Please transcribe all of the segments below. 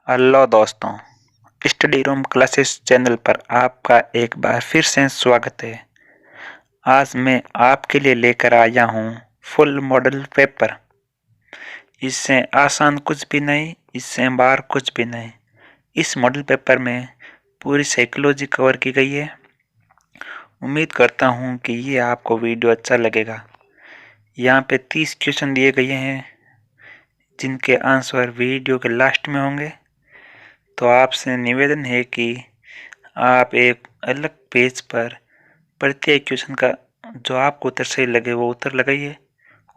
Hello दोस्तों, study room classes channel पर आपका एक बार फिर से स्वागत है। आज मैं आपके लिए लेकर आया हूँ फुल मॉडल पेपर। इससे आसान कुछ भी नहीं, इससे बार कुछ भी नहीं। इस मॉडल पेपर में पूरी साइकोलॉजी कवर की गई है। उम्मीद करता हूँ कि ये आपको वीडियो अच्छा लगेगा। यहाँ पे 30 क्वेश्चन दिए गए हैं, जिनके आंसर वीडियो के लास्ट में होंगे। तो आपसे निवेदन है कि आप एक अलग पेज पर प्रत्येक क्वेश्चन का जो आपको उत्तर सही लगे वो उत्तर लगाइए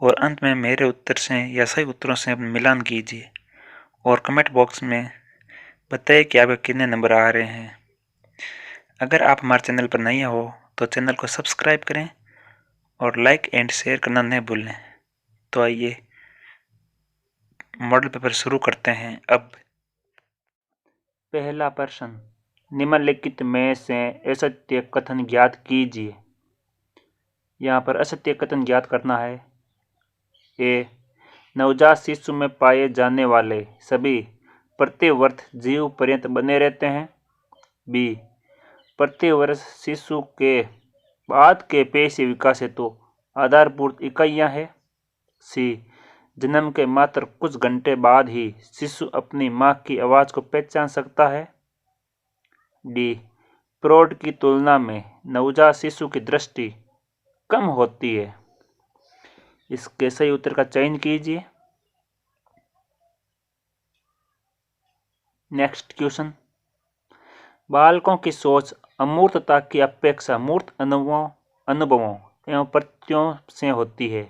और अंत में मेरे उत्तर से या सही उत्तरों से मिलान कीजिए और कमेंट बॉक्स में बताइए कि आपके कितने नंबर आ रहे हैं। अगर आप हमारे चैनल पर नए हो तो चैनल को सब्सक्राइब करें और लाइक एंड शेयर करना न भूलें। तो आइए मॉडल पेपर शुरू करते हैं। अब पहला प्रश्न, निम्नलिखित में से असत्य कथन ज्ञात कीजिए। यहाँ पर असत्य कथन ज्ञात करना है। ए, नवजात शिशु में पाए जाने वाले सभी प्रतिवर्ष जीव पर्यंत बने रहते हैं। बी, प्रतिवर्ष शिशु के बाद के पेशी विकास हेतु आधारभूत इकाइयाँ हैं। सी, जन्म के मात्र कुछ घंटे बाद ही शिशु अपनी माँ की आवाज़ को पहचान सकता है। डी, प्रौढ़ की तुलना में नवजात शिशु की दृष्टि कम होती है। इसके सही उत्तर का चयन कीजिए। नेक्स्ट क्वेश्चन, बालकों की सोच अमूर्तता की अपेक्षा मूर्त अनुभवों एवं प्रत्ययों से होती है।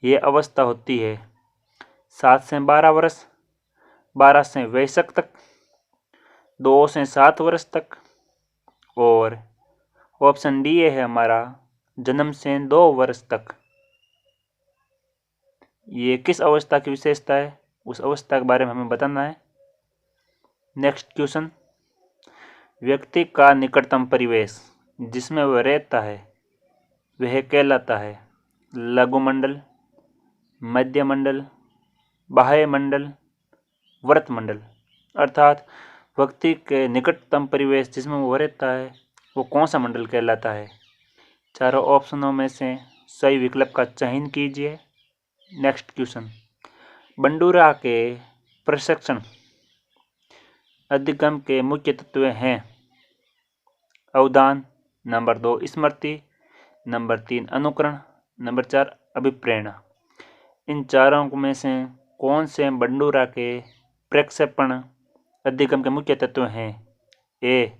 ये अवस्था होती है 7 से 12 वर्ष, 12 से वयस्क तक, 2 से 7 वर्ष तक, और ऑप्शन डी है हमारा जन्म से 2 वर्ष तक। ये किस अवस्था की विशेषता है, उस अवस्था के बारे में हमें बताना है। नेक्स्ट क्वेश्चन, व्यक्ति का निकटतम परिवेश जिसमें वह रहता है वह कहलाता है लघुमंडल, मध्यमंडल, बाह्यमंडल, वर्तमंडल। अर्थात व्यक्ति के निकटतम परिवेश जिसमें वो रहता है वो कौन सा मंडल कहलाता है। चारों ऑप्शनों में से सही विकल्प का चयन कीजिए। नेक्स्ट क्वेश्चन, बंडूरा के प्रशिक्षण अधिगम के मुख्य तत्व हैं अवधान, नंबर 2 स्मृति, नंबर 3 अनुकरण, नंबर 4 अभिप्रेरणा। इन चारों में से कौन से बंडूरा के प्रक्षेपण अधिगम के मुख्य तत्व हैं। ए,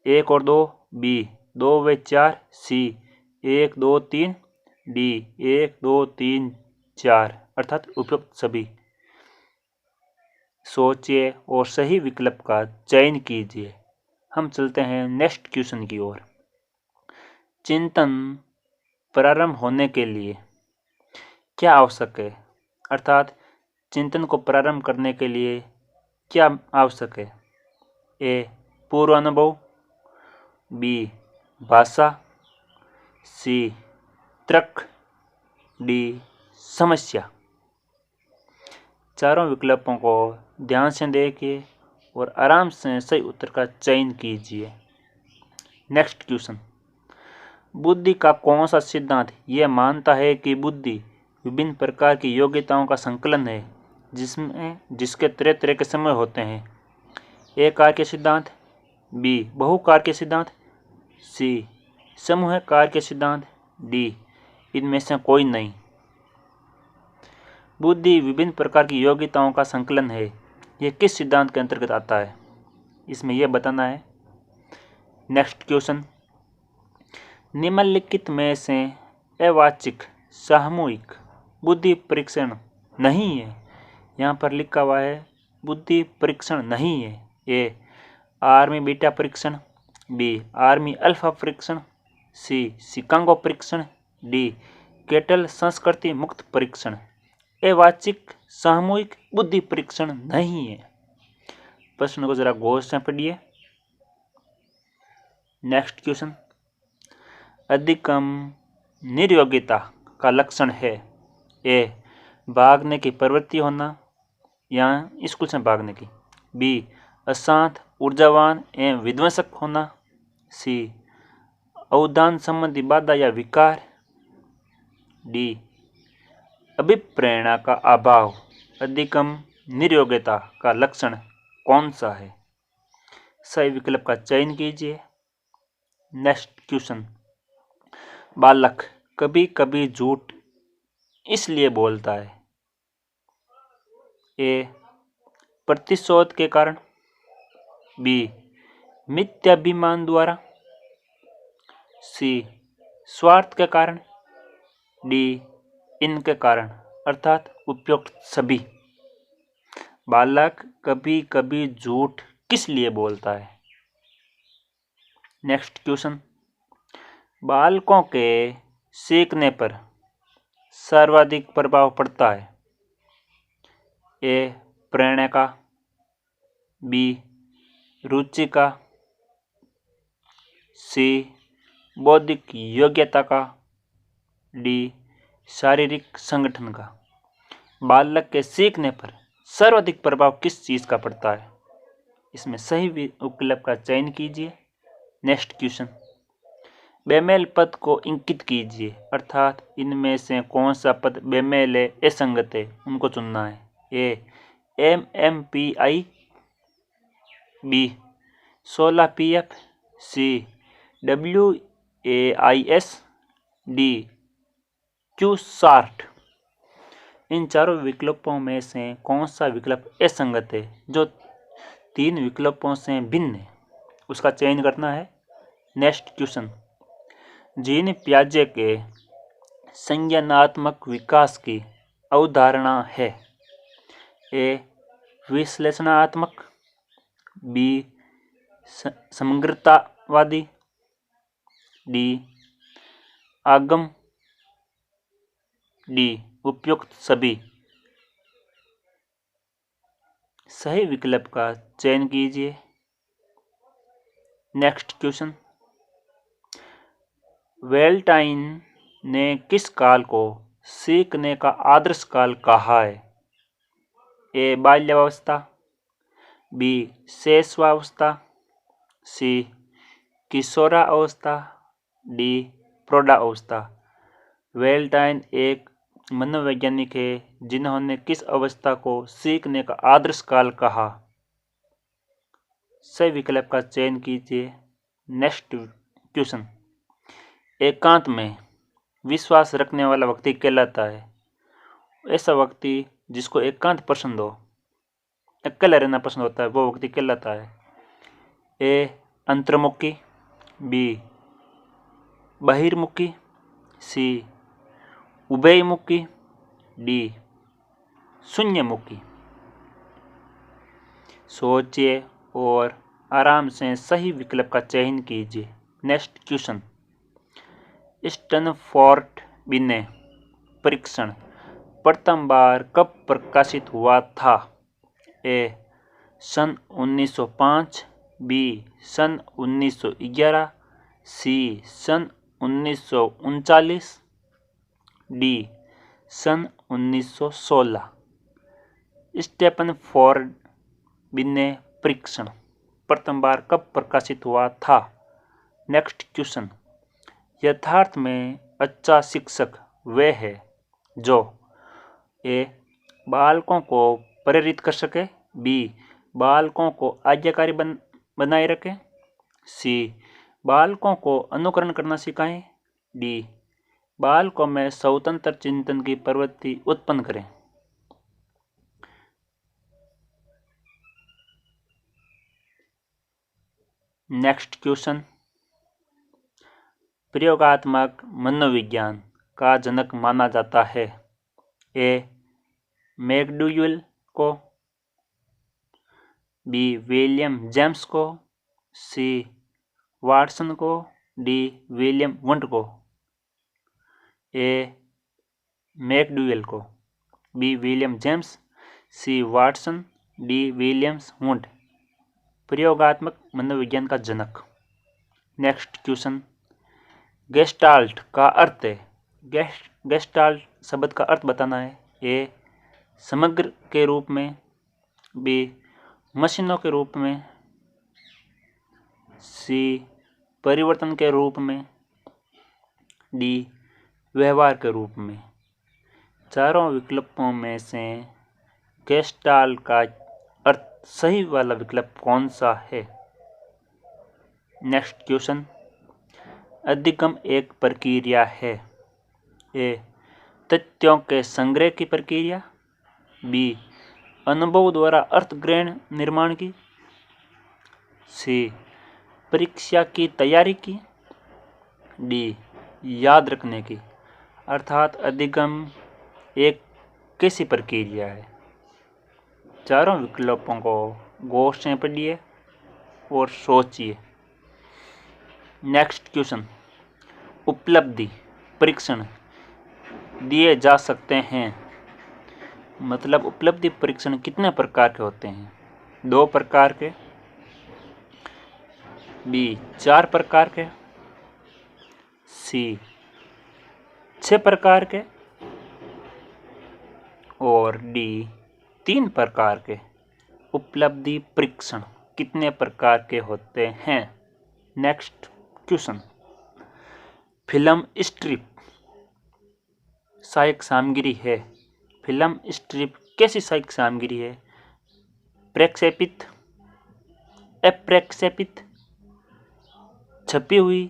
1 और 2, बी 2 व 4, सी 1 2 3, डी 1 2 3 4 अर्थात उपयुक्त सभी। सोचिए और सही विकल्प का चयन कीजिए। हम चलते हैं नेक्स्ट क्वेश्चन की ओर। चिंतन प्रारंभ होने के लिए क्या आवश्यक है, अर्थात चिंतन को प्रारंभ करने के लिए क्या आवश्यक है। ए, पूर्व अनुभव, बी, भाषा, सी, तर्क, डी, समस्या। चारों विकल्पों को ध्यान से देखिए और आराम से सही उत्तर का चयन कीजिए। नेक्स्ट क्वेश्चन, बुद्धि का कौन सा सिद्धांत यह मानता है कि बुद्धि विभिन्न प्रकार की योग्यताओं का संकलन है जिसके तरह तरह के समय होते हैं। ए, कार्य सिद्धांत, बी, बहुकार्य सिद्धांत, सी, समूह कार्य सिद्धांत, डी, इनमें से कोई नहीं। बुद्धि विभिन्न प्रकार की योग्यताओं का संकलन है, यह किस सिद्धांत के अंतर्गत आता है, इसमें यह बताना है। नेक्स्ट क्वेश्चन, निम्नलिखित में से अवाचिक सामूहिक बुद्धि परीक्षण नहीं है। यहाँ पर लिखा हुआ है बुद्धि परीक्षण नहीं है। ए, आर्मी बीटा परीक्षण, बी, आर्मी अल्फा परीक्षण, सी, शिकागो परीक्षण, डी, केटल संस्कृति मुक्त परीक्षण। अवाचिक सामूहिक बुद्धि परीक्षण नहीं है। प्रश्न को जरा गौर से पढ़िए। नेक्स्ट क्वेश्चन, अधिगम निर्योग्यता का लक्षण है। ए, भागने की प्रवृत्ति होना या स्कूल से भागने की, बी अशांत, ऊर्जावान एवं विध्वंसक होना, सी अवधान संबंधी बाधा या विकार, डी अभिप्रेरणा का अभाव, अधिगम निर्योग्यता का लक्षण कौन सा है? सही विकल्प का चयन कीजिए। नेक्स्ट क्वेश्चन, बालक कभी कभी झूठ इसलिए बोलता है? ए प्रतिशोध के कारण, बी मिथ्याभिमान द्वारा, सी स्वार्थ के कारण, डी इनके कारण अर्थात उपयुक्त सभी। बालक कभी कभी झूठ किस लिए बोलता है? नेक्स्ट क्वेश्चन, बालकों के सीखने पर सर्वाधिक प्रभाव पड़ता है? ए प्रेरणा का, बी रुचि का, सी बौद्धिक योग्यता का, डी शारीरिक संगठन का। बालक के सीखने पर सर्वाधिक प्रभाव किस चीज का पड़ता है? इसमें सही विकल्प का चयन कीजिए। नेक्स्ट क्वेश्चन, बेमेल पद को इंकित कीजिए अर्थात इनमें से कौन सा पद बेमेल है, असंगत है, उनको चुनना है। ए MMPI, बी 16 PF, सी WAIS, डी Q60। इन चारों विकल्पों में से कौन सा विकल्प असंगत है, जो तीन विकल्पों से भिन्न है, उसका चयन करना है। नेक्स्ट क्वेश्चन, जीन पियाजे के संज्ञानात्मक विकास की अवधारणा है? ए विश्लेषणात्मक, बी समग्रतावादी, डी आगम, डी उपयुक्त सभी। सही विकल्प का चयन कीजिए। नेक्स्ट क्वेश्चन, वेल्टाइन ने किस काल को सीखने का आदर्श काल कहा है? ए बाल्यावस्था, बी शैशवावस्था, सी किशोरावस्था, डी प्रौढ़ावस्था। वेल्टाइन एक मनोवैज्ञानिक है जिन्होंने किस अवस्था को सीखने का आदर्श काल कहा? सही विकल्प का चयन कीजिए। नेक्स्ट क्वेश्चन, एकांत में विश्वास रखने वाला व्यक्ति कहलाता है? ऐसा व्यक्ति जिसको एकांत पसंद हो, अकेला रहना पसंद होता है, वो व्यक्ति कहलाता है? ए अंतर्मुखी, बी बहिर्मुखी, सी उभयमुखी, डी शून्यमुखी। सोचिए और आराम से सही विकल्प का चयन कीजिए। नेक्स्ट क्वेश्चन, स्टैनफोर्ड बिने परीक्षण प्रथम बार कब प्रकाशित हुआ था? ए सन 1905, बी सन 1911, सी सन 1939, डी सन 1916। स्टैनफोर्ड बिने परीक्षण प्रथम बार कब प्रकाशित हुआ था? नेक्स्ट क्वेश्चन, यथार्थ में अच्छा शिक्षक वह है जो ए बालकों को प्रेरित कर सके, बी बालकों को आज्ञाकारी बनाए रखे, सी बालकों को अनुकरण करना सिखाएं, डी बालकों में स्वतंत्र चिंतन की प्रवृत्ति उत्पन्न करें। नेक्स्ट क्वेश्चन, प्रयोगात्मक मनोविज्ञान का जनक माना जाता है? ए मैकडूवेल को, बी विलियम जेम्स को, सी वाटसन को, डी विलियम वुंड को। ए मैकडूवेल को, बी विलियम जेम्स, सी वाटसन, डी विलियम्स वुंड। प्रयोगात्मक मनोविज्ञान का जनक। नेक्स्ट क्वेश्चन, गेस्टाल्ट का अर्थ है? गेस्टाल्ट शब्द का अर्थ बताना है। ए समग्र के रूप में, बी मशीनों के रूप में, सी परिवर्तन के रूप में, डी व्यवहार के रूप में। चारों विकल्पों में से गेस्टाल्ट का अर्थ सही वाला विकल्प कौन सा है? Next question. अधिगम एक प्रक्रिया है। ए तथ्यों के संग्रह की प्रक्रिया, बी अनुभव द्वारा अर्थ ग्रहण निर्माण की, सी परीक्षा की तैयारी की, डी याद रखने की। अर्थात अधिगम एक कैसी प्रक्रिया है? चारों विकल्पों को गौर से पढ़िए और सोचिए। Next question. उपलब्धि परीक्षण दिए जा सकते हैं। मतलब उपलब्धि परीक्षण कितने प्रकार के होते हैं? 2 प्रकार के, बी 4 प्रकार के, सी 6 प्रकार के और डी 3 प्रकार के। उपलब्धि परीक्षण कितने प्रकार के होते हैं? Next question. फिल्म स्ट्रिप सहायक सामग्री है। फिल्म स्ट्रिप कैसी सहायक सामग्री है? प्रक्षेपित, अप्रक्षेपित, छपी हुई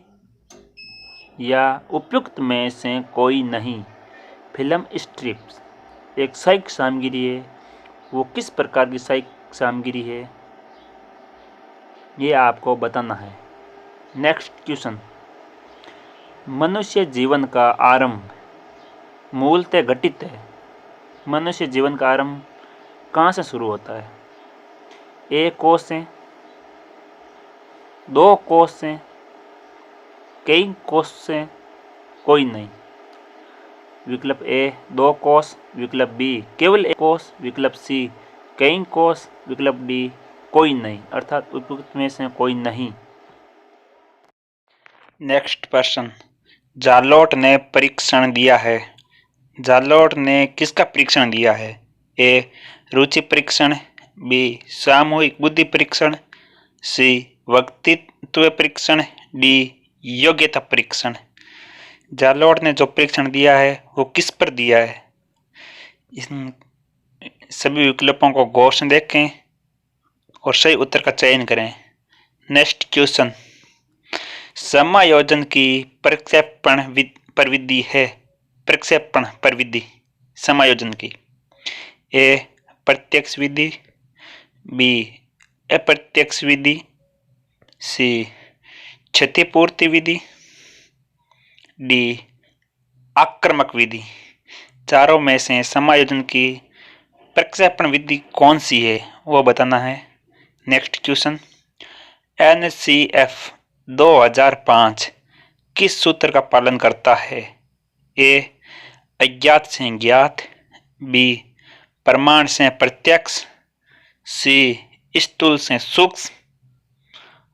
या उपयुक्त में से कोई नहीं। फिल्म स्ट्रिप एक सहायक सामग्री है। वो किस प्रकार की सहायक सामग्री है, ये आपको बताना है। Next question. मनुष्य जीवन का आरंभ मूलतः घटित है। मनुष्य जीवन का आरंभ कहाँ से शुरू होता है? ए कोष से, 2 कोष से, कई कोष से, कोई नहीं। विकल्प ए 2 कोष, विकल्प बी केवल 1 कोष, विकल्प सी कई कोष, विकल्प डी कोई नहीं। अर्थात उपयुक्त में से कोई नहीं। नेक्स्ट प्रश्न। जार्लोट ने परीक्षण दिया है। जार्लोट ने किसका परीक्षण दिया है? ए रुचि परीक्षण, बी सामूहिक बुद्धि परीक्षण, सी व्यक्तित्व परीक्षण, डी योग्यता परीक्षण। जार्लोट ने जो परीक्षण दिया है वो किस पर दिया है? इन सभी विकल्पों को गौर से देखें और सही उत्तर का चयन करें। Next question. समायोजन की प्रक्षेपण प्रविधि है। प्रक्षेपण प्रविधि समायोजन की। ए प्रत्यक्ष विधि, बी अप्रत्यक्ष विधि, सी क्षतिपूर्ति विधि, डी आक्रामक विधि। चारों में से समायोजन की प्रक्षेपण विधि कौन सी है वो बताना है। Next question. NCF 2005 किस सूत्र का पालन करता है? ए अज्ञात से ज्ञात, बी प्रमाण से प्रत्यक्ष, सी स्थूल से सूक्ष्म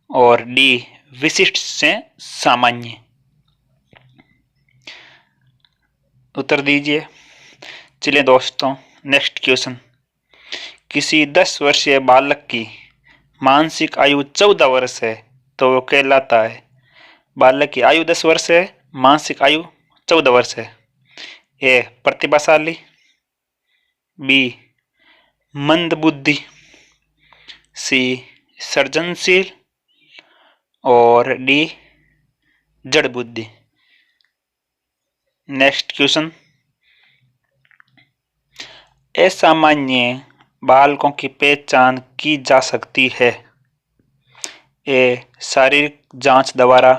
और डी विशिष्ट से सामान्य। उत्तर दीजिए। चलिए दोस्तों, नेक्स्ट क्वेश्चन। किसी 10 वर्षीय बालक की मानसिक आयु 14 वर्ष है तो वो कहलाता है। बालक की आयु 10 वर्ष है, मानसिक आयु 14 वर्ष है। ए प्रतिभाशाली, बी मंदबुद्धि, सी सृजनशील और डी जड़ बुद्धि। Next question. असामान्य बालकों की पहचान की जा सकती है। ए शारीरिक जांच द्वारा,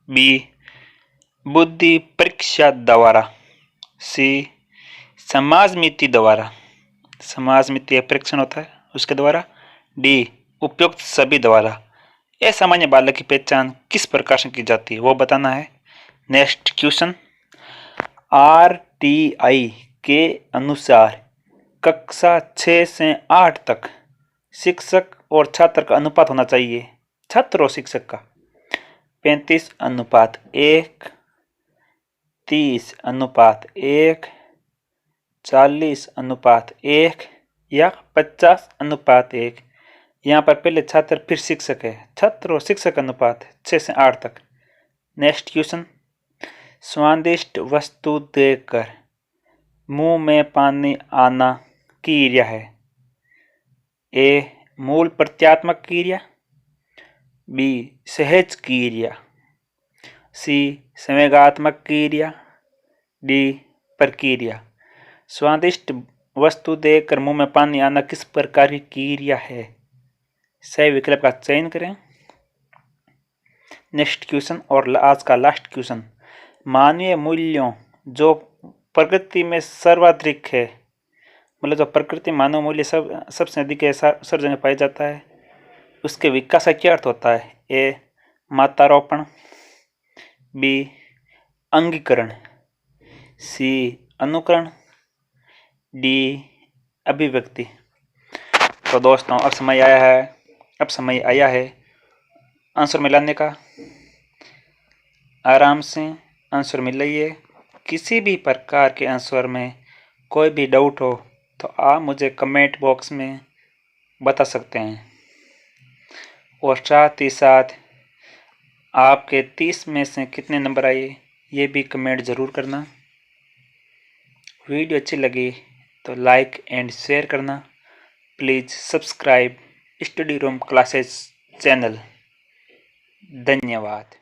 बी बुद्धि परीक्षा द्वारा, सी समाज मिति द्वारा, समाज मिति परीक्षण होता है उसके द्वारा, डी उपयुक्त सभी द्वारा। असामान्य बालक की पहचान किस प्रकार से की जाती है वो बताना है। Next question. RTI के अनुसार कक्षा 6 से 8 तक शिक्षक और छात्र का अनुपात होना चाहिए। छात्र और शिक्षक का 35:1, 30:1, 40:1 या 50:1। यहाँ पर पहले छात्र फिर शिक्षक है। छात्र और शिक्षक अनुपात 6 से 8 तक। नेक्स्ट क्वेश्चन, स्वादिष्ट वस्तु देखकर मुंह में पानी आना की क्रिया है। ए मूल प्रत्यात्मक क्रिया, बी सहज क्रिया, सी संवेगात्मक क्रिया, डी प्रक्रिया। स्वादिष्ट वस्तु देखकर मुंह में पानी आना किस प्रकार की क्रिया है? सही विकल्प का चयन करें। नेक्स्ट क्वेश्चन और आज का लास्ट क्वेश्चन, मानवीय मूल्यों जो प्रकृति में सर्वाधिक है, मतलब जो प्रकृति मानव मूल्य सबसे अधिक है, सब जगह पाया जाता है, उसके विकास का क्या अर्थ होता है? ए मात्रारोपण, बी अंगीकरण, सी अनुकरण, डी अभिव्यक्ति। तो दोस्तों अब समय आया है आंसर मिलाने का। आराम से आंसर मिलाइए। किसी भी प्रकार के आंसर में कोई भी डाउट हो तो आप मुझे कमेंट बॉक्स में बता सकते हैं, और साथ ही साथ आपके 30 में से कितने नंबर आए ये भी कमेंट ज़रूर करना। वीडियो अच्छी लगी तो लाइक एंड शेयर करना। Please subscribe study room classes channel. धन्यवाद।